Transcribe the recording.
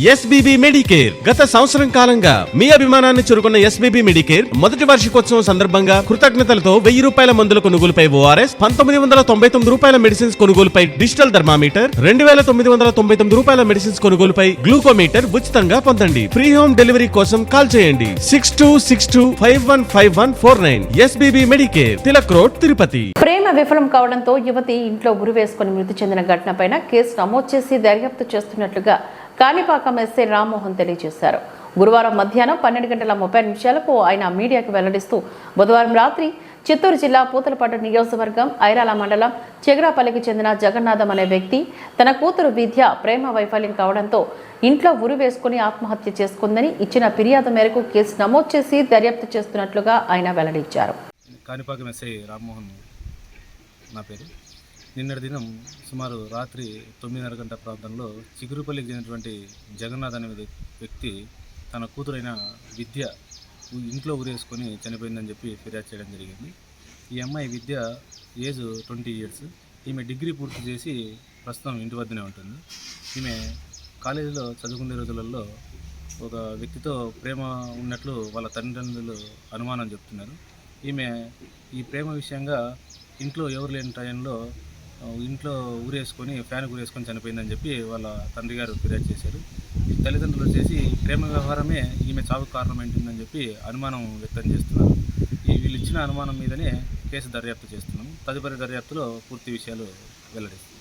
SBB Medicare గత సంవత్సరం కాలంగా మీ అభిమానాన్ని చురుకున్న ఎస్బీబీ మెడికేర్ మొదటి వార్షికోత్సవం సందర్భంగా కృతజ్ఞతలతో 1000 రూపాయల మందుల కొనుగోలుపై ఓఆర్ఎస్, 1999 రూపాయల మెడిసిన్స్ కొనుగోలుపై డిజిటల్ థర్మామీటర్, 2999 రూపాయల మెడిసిన్స్ కొనుగోలుపై గ్లూకోమీటర్ ఉచితంగా పొందండి. ఫ్రీ హోమ్ డెలివరీ కోసం కాల్ చేయండి 6262515149. SBB Medicare, Tilak road, Tirupati. ప్రేమ విఫలం కావడంతో యువతి ఇంట్లో ఉరి వేసుకుని మృతి చెందిన ఘటనపైన కేసు నమోదు చేసి దర్యాప్తు చేస్తున్నట్లుగా కాణిపాకం ఎస్ఐ రామ్మోహన్ తెలియజేశారు. గురువారం మధ్యాహ్నం 12:30 ఆయన మీడియాకు వెల్లడిస్తూ బుధవారం రాత్రి చిత్తూరు జిల్లా పూతలపట్టు నియోజకవర్గం ఐరాల మండలం చెగరాపల్లికి చెందిన జగన్నాథం అనే వ్యక్తి తన కూతురు విద్య ప్రేమ వైఫల్యం కావడంతో ఇంట్లో ఉరి వేసుకుని ఆత్మహత్య చేసుకుందని ఇచ్చిన ఫిర్యాదు మేరకు కేసు నమోదు చేసి దర్యాప్తు చేస్తున్నట్లుగా ఆయన వెల్లడించారు. కాణిపాకం ఎస్ఐ రామ్మోహన్ నా పేరు. నిన్నటి దినం సుమారు రాత్రి 9:30 గంటల ప్రాంతంలో చిగురుపల్లికి చెందినటువంటి జగన్నాథ్ అనే వ్యక్తి తన కూతురైన విద్య ఇంట్లో ఊరేసుకొని చనిపోయిందని చెప్పి ఫిర్యాదు చేయడం జరిగింది. ఈ అమ్మాయి విద్య ఏజ్ 20 years. ఈమె డిగ్రీ పూర్తి చేసి ప్రస్తుతం ఇంటి వద్దనే ఉంటుంది. ఈమె కాలేజీలో చదువుకునే రోజులలో ఒక వ్యక్తితో ప్రేమ ఉన్నట్లు వాళ్ళ తల్లిదండ్రులు అనుమానం చెప్తున్నారు. ఈమె ఈ ప్రేమ విషయంగా ఇంట్లో ఎవరు లేని టైంలో ఇంట్లో ఊరేసుకొని ఫ్యాన్ ఊరేసుకొని చనిపోయిందని చెప్పి వాళ్ళ తండ్రి గారు ఫిర్యాదు చేశారు. తల్లిదండ్రులు వచ్చేసి ప్రేమ వ్యవహారమే ఈమె చావుకు కారణం ఏంటుందని చెప్పి అనుమానం వ్యక్తం చేస్తున్నారు. వీళ్ళు ఇచ్చిన అనుమానం మీదనే కేసు దర్యాప్తు చేస్తున్నాం. తదుపరి దర్యాప్తులో పూర్తి విషయాలు వెల్లడిస్తాం.